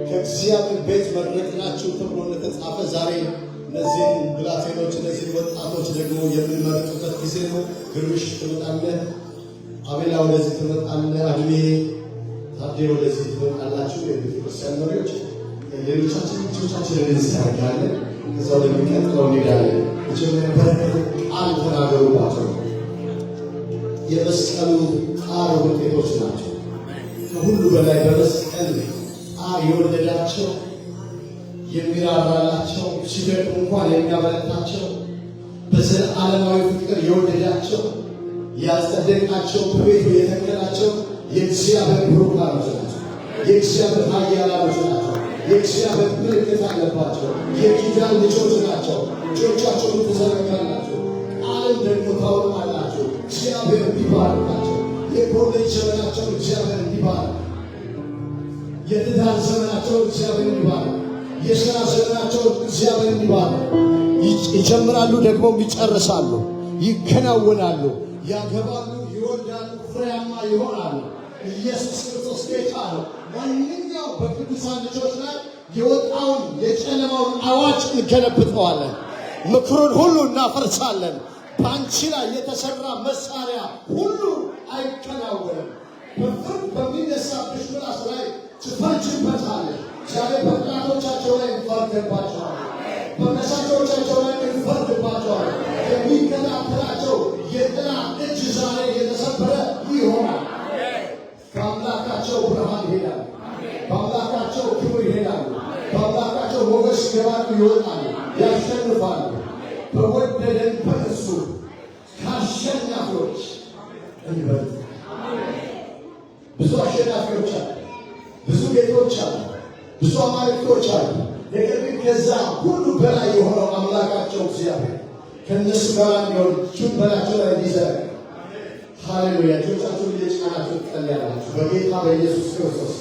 ከእግዚአብሔር ቤት መረጥናችሁ ተብሎ እንደተጻፈ ዛሬ እነዚህን ብላቴኖች እነዚህን ወጣቶች ደግሞ የምንመረጥበት ጊዜ ነው። ግርምሽ ትመጣለህ፣ አቤላ ወደዚህ ትመጣለህ፣ አድሜ ታዴ ወደዚህ ትመጣላችሁ። የቤተክርስቲያን መሪዎች ሌሎቻችን ልጆቻችንን እንሰራለን። ከዛ ወደሚቀጥለው እንሄዳለን። በረከት ቃል ተናገሩባቸው። የመስቀሉ ቃል ውጤቶች ናቸው። ከሁሉ በላይ በመስቀል የወለዳቸው የሚራራላቸው ሲደክሙ እንኳን የሚያበረታቸው በዘላለማዊ ፍቅር የወለዳቸው ያጸደቃቸው በቤቱ የተከላቸው የእግዚአብሔር ብሩካኖች ናቸው። የእግዚአብሔር ኃያላኖች ናቸው። የእግዚአብሔር ምልክት አለባቸው። የኪዳን ልጆች ናቸው። እጆቻቸውን ትዘረጋላችሁ፣ ቃልን ደግሞ ታወጣላችሁ። እግዚአብሔር እንዲባርካቸው የኮሌጅ ዘመናቸው እግዚአብሔር እንዲባርክ፣ የትዳር ዘመናቸው እግዚአብሔር እንዲባርክ፣ የሥራ ዘመናቸው እግዚአብሔር እንዲባርክ። ይጀምራሉ፣ ደግሞ ይጨርሳሉ፣ ይከናወናሉ፣ ያገባሉ፣ ይወልዳሉ፣ ፍሬያማ ይሆናሉ። ኢየሱስ ክርስቶስ ጌታ ነው። ማንኛው በቅዱሳን ልጆች ላይ የወጣውን የጨለማውን አዋጅ እንገለብጠዋለን። ምክሩን ሁሉ እናፈርሳለን። በአንቺ ላይ የተሰራ መሳሪያ ሁሉ አይከናወንም። በፍርድ በሚነሳብሽ ምላስ ላይ ትፈርጅበታለሽ። ዛሬ በጠላቶቻቸው ላይ እንፈርድባቸዋለን። በመሳቶቻቸው ላይ እንፈርድባቸዋለን። የሚከታተላቸው የጠላት እጅ ዛሬ የተሰበረ ይሆናል። በአምላካቸው ብርሃን ይሄዳሉ። በአምላካቸው ክብር ይሄዳሉ። በአምላካቸው ሞገስ ይገባሉ፣ ይወጣሉ፣ ያሸንፋሉ። በወደደን በእርሱ ከአሸናፊዎች እንበልጥ። ብዙ አሸናፊዎች አሉ፣ ብዙ ጌቶች አሉ፣ ብዙ አማልክቶች አሉ። ነገር ግን ከዛ ሁሉ በላይ የሆነው አምላካቸው እግዚአብሔር ከእነሱ ጋር እንዲሆን እጁን በላያቸው ላይ እንዲዘረጋ ሃሌሉያ። እጆቻችሁን እየጫናችሁ ትጸልያላችሁ። በጌታ በኢየሱስ ክርስቶስ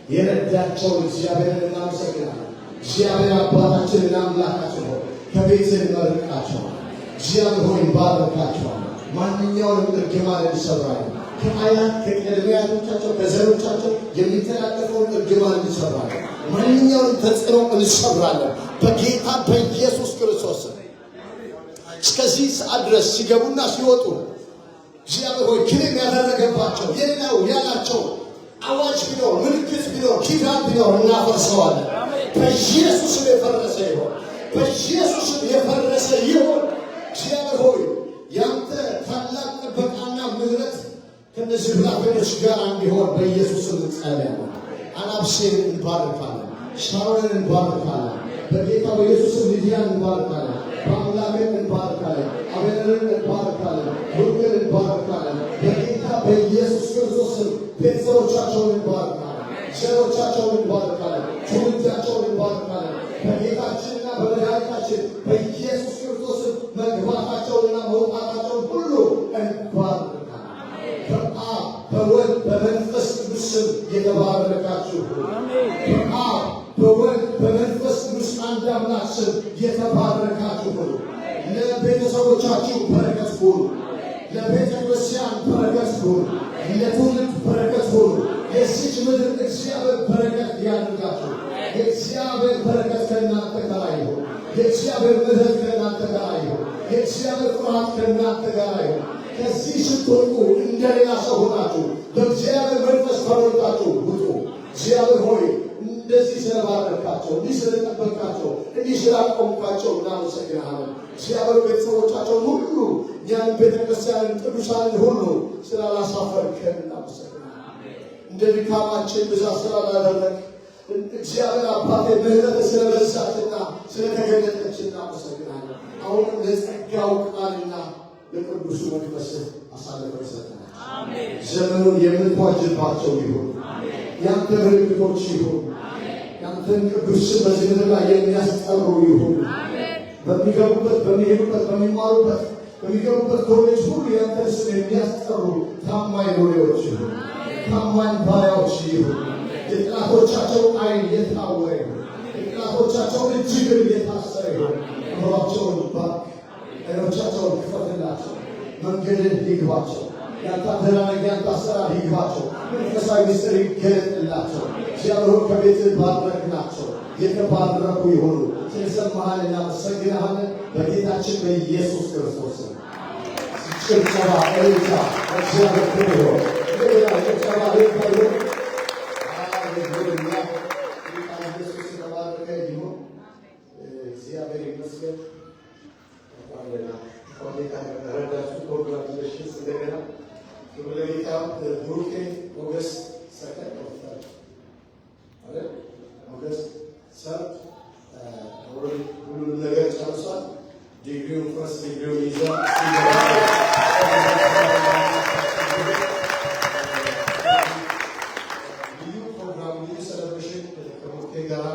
የረዳቸውን እግዚአብሔርን እናመሰግናለን። እግዚአብሔር አባታችንና አምላካችን ሆይ ከቤትህ እንመርቃቸዋለን። እግዚአብሔር ሆይ እንባርካቸዋለን። ማንኛውንም እርግማን እንሰብራለን። ከአያት ከቅድመ አያቶቻቸው ከዘሮቻቸው የሚተላለፈውን እርግማን እንሰብራለን። ማንኛውንም ተጽዕኖ እንሰብራለን በጌታ በኢየሱስ ክርስቶስ። እስከዚህ ሰዓት ድረስ ሲገቡና ሲወጡ እግዚአብሔር ሆይ ክልም ያደረገባቸው የሌላው ያላቸው አዋጅ ቢኖር ምልክት ቢኖር ኪዳን ቢኖር እናፈርሰዋለን። በኢየሱስም የፈረሰ ይሆን፣ በኢየሱስም የፈረሰ ይሆን። እግዚአብሔር ሆይ ያንተ ታላቅ ጥበቃና ምሕረት ከነዚህ ብላቴኖች ጋር እንዲሆን በኢየሱስም እንጸልያለን። አናብሴን እንባርካለን፣ ሻሮንን እንባርካለን፣ በጌታ በኢየሱስም ሊዲያን እንባርካለን፣ በአምላክን እንባርካለን፣ አቤልን እንባርካለን፣ ሁሉን እንባርካለን። በጌታ በኢየሱስ ክርስቶስም ቤተሰቦቿን ቤተሰቦቻቸውን እንባርካለን። ዘሮቻቸውን እንባርካለን። ትውልዳቸውን እንባርካለን። በጌታችንና በመድኃኒታችን በኢየሱስ ክርስቶስ መግባታቸውንና መውጣታቸውን ሁሉ እንባርካለን። በአብ በወልድ በመንፈስ ቅዱስ ስም የተባረካችሁ በአብ በወልድ በመንፈስ ቅዱስ አንድ አምላክ ስም የተባረካችሁ ሁሉ ለቤተሰቦቻችሁ በረከት ሁሉ፣ ለቤተ ክርስቲያን በረከት ሁሉ፣ ለትውልድ በረከት ሁሉ። የዚች ምድር እግዚአብሔር በረከት ያድርጋችሁ። የእግዚአብሔር በረከት ከእናንተ ጋር ይሁን። የእግዚአብሔር ምሕረት ከእናንተ ጋር ይሁን። የእግዚአብሔር ፍርሃት ከእናንተ ጋር ይሁን። ከዚህ ስትወጡ እንደሌላ ሰው ሆናችሁ በእግዚአብሔር መንፈስ ተሞልታችሁ ውጡ። እግዚአብሔር ሆይ እንደዚህ ስለባረካቸው፣ እንዲህ ስለጠበቃቸው፣ እንዲህ ስላቆምካቸው እናመሰግናለን። እግዚአብሔር ቤተሰቦቻቸውን ሁሉ ያን ቤተክርስቲያንን ቅዱሳንን ሁሉ ስላላሳፈርከን እናመሰግናለን። እንደ ድካማችን ብዛት ስላላደረግ እግዚአብሔር አባቴ ምሕረት ስለበዛችና ስለተገለጠች እናመሰግናለን። አሁንም ለጸጋው ቃልና ለቅዱሱ መንፈስ አሳልፈን ሰጥተናል። ዘመኑን የምትዋጅባቸው ይሁን። ያንተ ምልክቶች ይሁን። ያንተን ቅዱስ ስም በዚህ ምድር ላይ የሚያስጠሩ ይሁን። በሚገቡበት፣ በሚሄዱበት፣ በሚማሩበት፣ በሚገቡበት ኮሌጅ ሁሉ ያንተን ስም የሚያስጠሩ ታማኝ ሎሌዎች ይሁን። ታማኝ ባሪያዎች ይሁን። የጠላቶቻቸው ዓይን የታወረ ይሁን። የጠላቶቻቸው እጅግር የታሰረ ይሁን። አእምሯቸውን ባርክ። ዓይኖቻቸውን ክፈትላቸው። መንገድን ይግባቸው። ያንተ አደራረግ፣ ያንተ አሰራር ይግባቸው። መንፈሳዊ ምስጢር ይገለጥላቸው። እግዚአብሔር ከቤትህ ባረክናቸው። የተባረኩ ይሁኑ። ስለሰማህን እናመሰግንሃለን። በጌታችን በኢየሱስ ክርስቶስ ጭብጨባ እልልታ እግዚአብሔር ክብር ይሁን። ሌላ ጭብጨባ እልልታ ይሁን። ሃሌሉያ። ኢየሱስ የተባረከ ይሁን። እግዚአብሔር ይመስገን። ጌታ ረዳችሁ። ኮንግራቹሌሽንስ እንደገና ለጌታ ብሩኬ ኦገስት ሰከንድ ኦገስት ሰርድ ሁሉንም ነገር ጨርሷል። ዲግሪውን ፈርስት ዲግሪውን ይዟል። ልዩ ፕሮግራም ልዩ ሴሌብሬሽን ከብሩኬ ጋር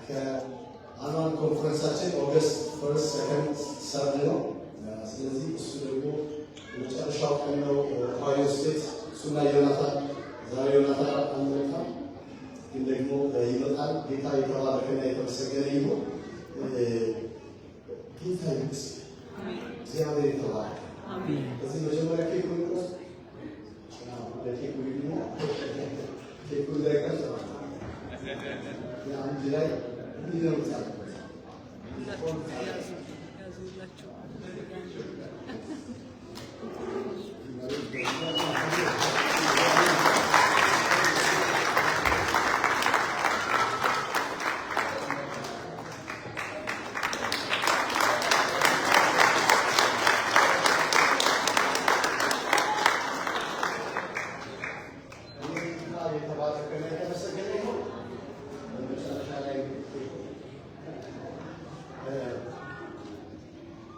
ከአኗል ኮንፈረንሳችን ኦገስት ፈርስት ሰከንድ ሰርድ ነው። ስለዚህ እሱ ደግሞ የመጨረሻው ቀን ነው። ኦሃዮ ስቴት እሱና ዮናታን ዛሬ ዮናታን አልመጣም፣ ግን ደግሞ ይመጣል። ጌታ የተባረከና የተመሰገነ ይሁን። ጌታ ይመስገን። እግዚአብሔር የተባረከ። በዚህ መጀመሪያ ኬኩ ይቆስ ለኬኩ ይሁን ኬኩ እንዳይቀር አንድ ላይ እንዲነምጣል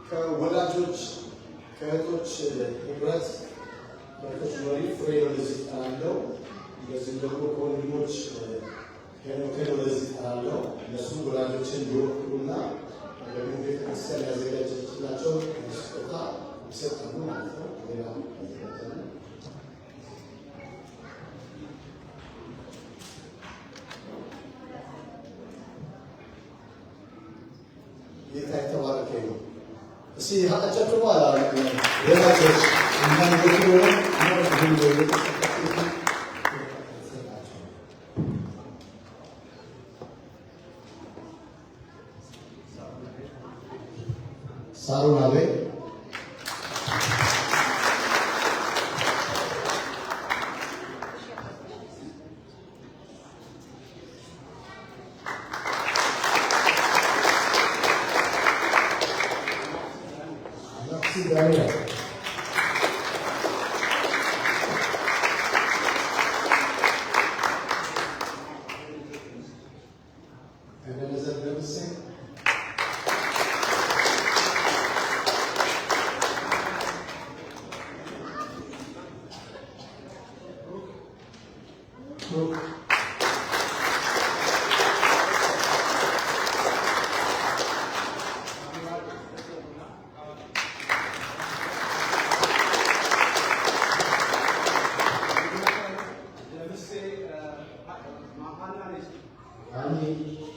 ከወላጆች ከእህቶች ህብረት በእህቶች መሪ ፍሬ ወደዚህ እጠራለሁ። እንደዚህም ደግሞ ከወንድሞች ሄኖክን ወደዚህ እጠራለሁ። እነሱ ወላጆችን እንዲወክሉና ደግሞ ቤተክርስቲያን ያዘጋጀችላቸው ስጦታ ይሰጣሉ ማለት ነው። ሌላ ጌታ የተባረከ ነው። እስኪ ሀጣቻችሁ በኋላ ሌላቸው እናንተች ሳሩን አቤ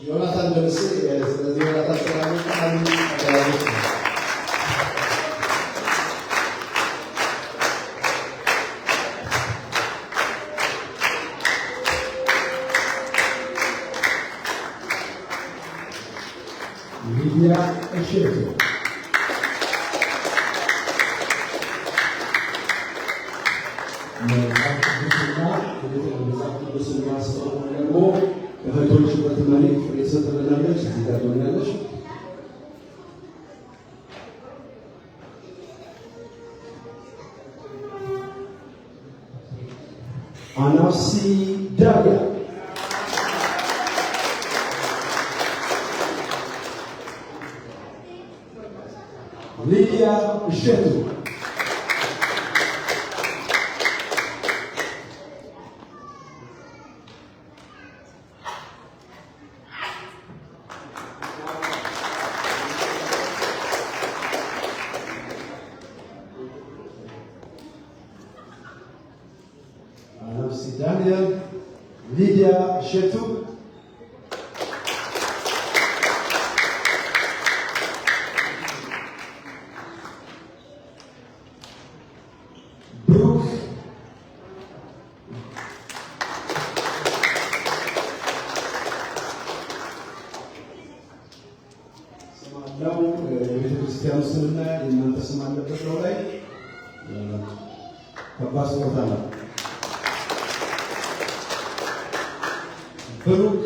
ዮናታን ደምሴ ስለዚህ ዮናታን ሰላም ሚዲያ እሸቱ እህቶች በትመኔ ፍሬ ሰጥተናለች። እዚህ ጋር ትሆናለች። አናሲ ዳያ ሊዲያ እሸቱ Daniel, Lydia Chetou, Brooke, Semalam ቤተ ክርስቲያኑ ስምና የእናንተ ስም አለበት ነው ላይ ከባድ ስጦታ ነው። ብሩክ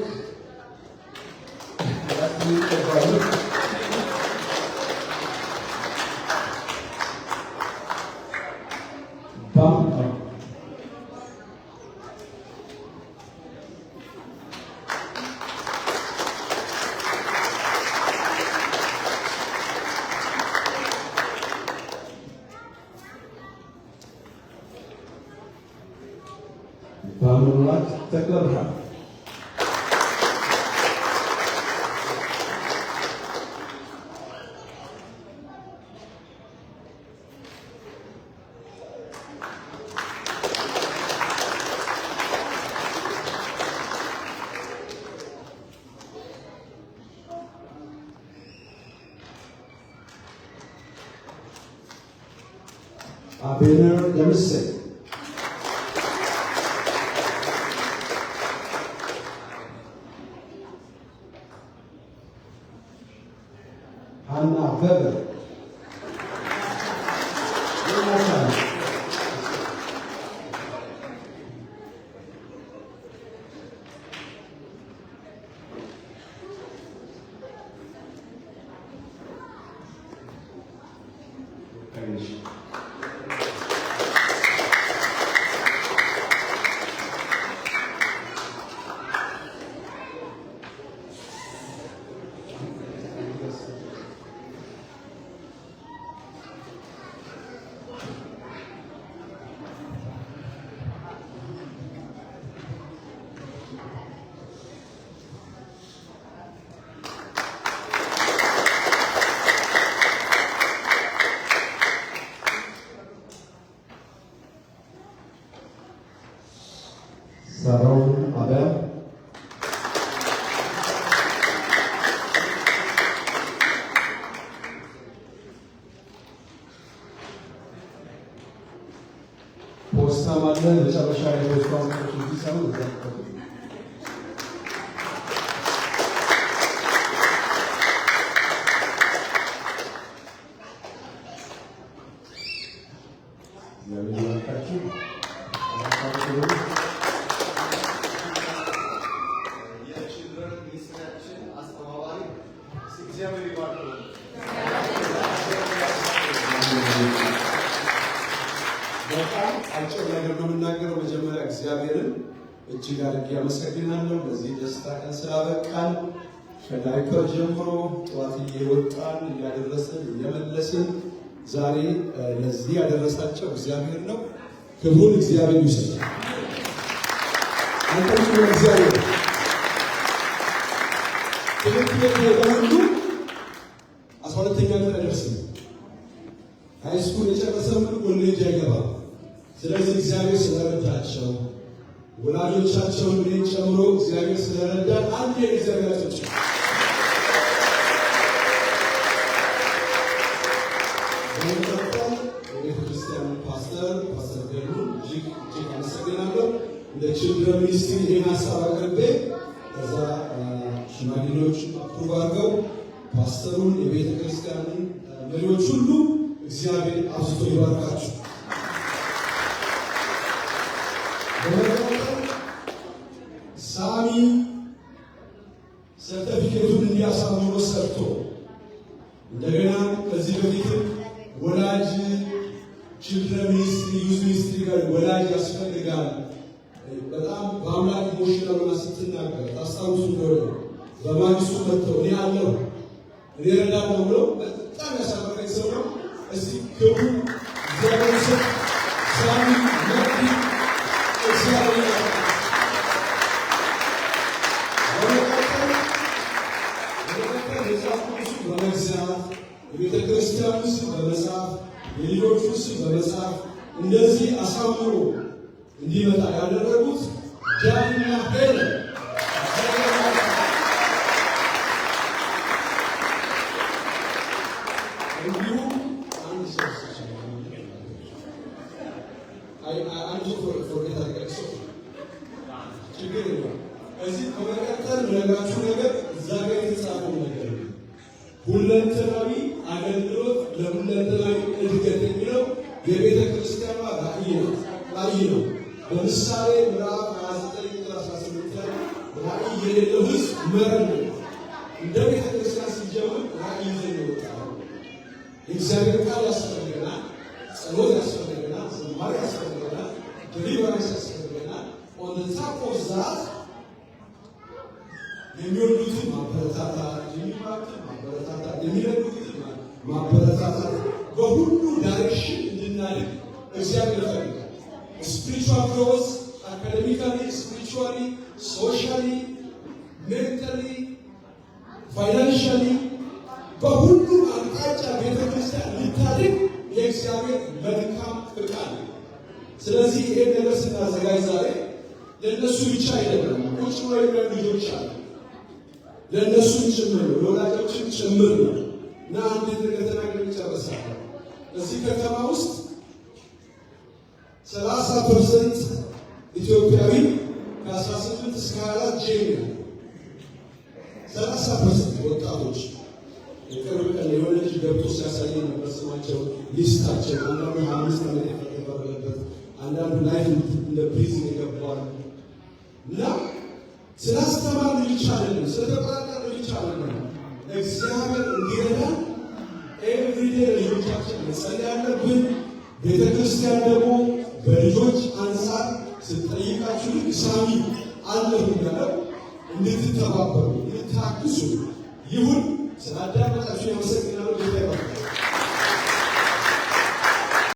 ባምራት ተቀብራ Abner Demise, Hannah Weber, Sarah Abel, ፖስታ ማለት መጨረሻ የፖስታው ቁጥር ሲሰሩ ዘቀጡ ያለያካችሁ በጣም አጭር ነገር ነው የምናገረው። መጀመሪያ እግዚአብሔርን እጅግ አድርጌ አመሰግናለሁ ለዚህ ደስታ ቀን ስላበቃን። ከዳይፐር ጀምሮ ጠዋት እየወጣን እያደረስን እየመለስን ዛሬ ለዚህ ያደረሳቸው እግዚአብሔር ነው። ክብሩን እግዚአብሔር ይውሰድ። አንተም እግዚአብሔር ትምህርት የሆኑ 12ኛ ክፍል አይደርስም። ሃይስኩል የጨረሰ ሁሉ ኮሌጅ አይገባም። ስለዚህ እግዚአብሔር ስለረዳቸው ወላጆቻቸውን እኔን ጨምሮ እግዚአብሔር ስለረዳን አንድ የእግዚአብሔር አጭ ቤተክርስቲያን ፓስተር ገሉ እጅግ አመሰግናለሁ። እንደ ችልድረን ሚኒስትሪ ይህን ሀሳብ አቅርቤ ከዛ ሽማግሌዎች አፕሩቭ አድርገው ፓስተሩን የቤተ ክርስቲያንን መሪዎች ሁሉ እግዚአብሔር አብዝቶ ይባርካችሁ። ሳሚ ሰርተፊኬቱን እንዲያሳምሮ ሰርቶ እንደገና ከዚህ በፊትም ወላጅ ችልድረን ሚኒስትሪ ዩዝ ሚኒስትሪ ጋር ወላጅ ያስፈልጋል በጣም በአምላክ ኢሞሽናል ሆና ስትናገር ታስታውሱ እንደሆነ በማግስቱ መጥተው እኔ አለሁ እኔ እረዳለሁ ብለው በጣም ያሳመረኝ ሰው ነው። እስቲ ክብሩ እግዚአብሔር ሰው ሳሚ መርዲ እግዚአብሔር በመግዛት የቤተ ክርስቲያኑ ስም በመጻፍ የልጆቹ ስም በመጻፍ እንደዚህ አሳምሮ እንዲመጣ ያደረጉት ዳንና ሄለን እንዲሁም አንድ ሰው ችግር የለም። እዚህ ከመቀጠል ነገራችሁ ነገር እዛ ጋር የተጻፈው ነገር ሁለንተናዊ አገልግሎት ለሁለንተናዊ እድገት የሚለው የቤተ ክርስቲያኗ ራዕይ ነው። በምሳሌ ምዕራፍ 29:18 ላይ ራዕይ የሌለው ሕዝብ መረን ነው። እንደ ቤተ ክርስቲያን ሲጀምር ራዕይ ይዘን ይወጣል። የእግዚአብሔር ቃል ያስፈልገናል፣ ጸሎት ያስፈልገናል፣ ዝማሬ ያስፈልገናል፣ ዲሊቨረንስ ያስፈልገናል። ኦን ዘ ታፕ ኦፍ ዛት የሚወዱትን ማበረታታት፣ የሚማሩትን ማበረታታት፣ የሚረዱትን ማበረታታት፣ በሁሉ ዳይሬክሽን እንድናድግ እግዚአብሔር ይፈልጋል። ስፒሪቹዋል ግሮዝ አካዴሚካሊ፣ ስፒሪቹዋሊ፣ ሶሻሊ፣ ሜንታሊ፣ ፋይናንሻሊ በሁሉ አቅጣጫ ቤተክርስቲያን ልታድግ የእግዚአብሔር መልካም ፍቃድ ነው። ስለዚህ ይሄን ነገር ስናዘጋጅ ዛሬ ለእነሱ ብቻ አይደለም፣ ቁጭ ብለው የሚያዩ ልጆች አሉ። ለእነሱም ጭምር ነው፣ ለወላጆችም ጭምር ነው። እና አንድ ነገር ተናግሬ እጨርሳለሁ። እዚህ ከተማ ውስጥ 30% ኢትዮጵያዊ ከ18 እስከ 24 ጄኒ 30% ወጣቶች የቅርብ ቀን የሆነ ልጅ ገብቶ ሲያሳየን ነበር ስማቸው ሊስታቸው። አንዳንዱ 25 ዓመት የተፈረደበት፣ አንዳንዱ ላይፍ እንደ ፕሪዝን የገባዋል። እና ስላስተማር ልጅ አይደለም፣ ስለተቆጣጠር ልጅ አይደለም። እግዚአብሔር እንዲረዳ ኤቭሪዴ ልጆቻችን መጸለይ ያለብን። ቤተ ክርስቲያን ደግሞ በልጆች አንጻር ስትጠይቃችሁ ልክ ሳሚ አለሁ ያለው እንድትተባበሩ እንድታግዙ ይሁን። ስላዳመጣችሁ ያመሰግናለሁ። ጌታ ይባርካችሁ።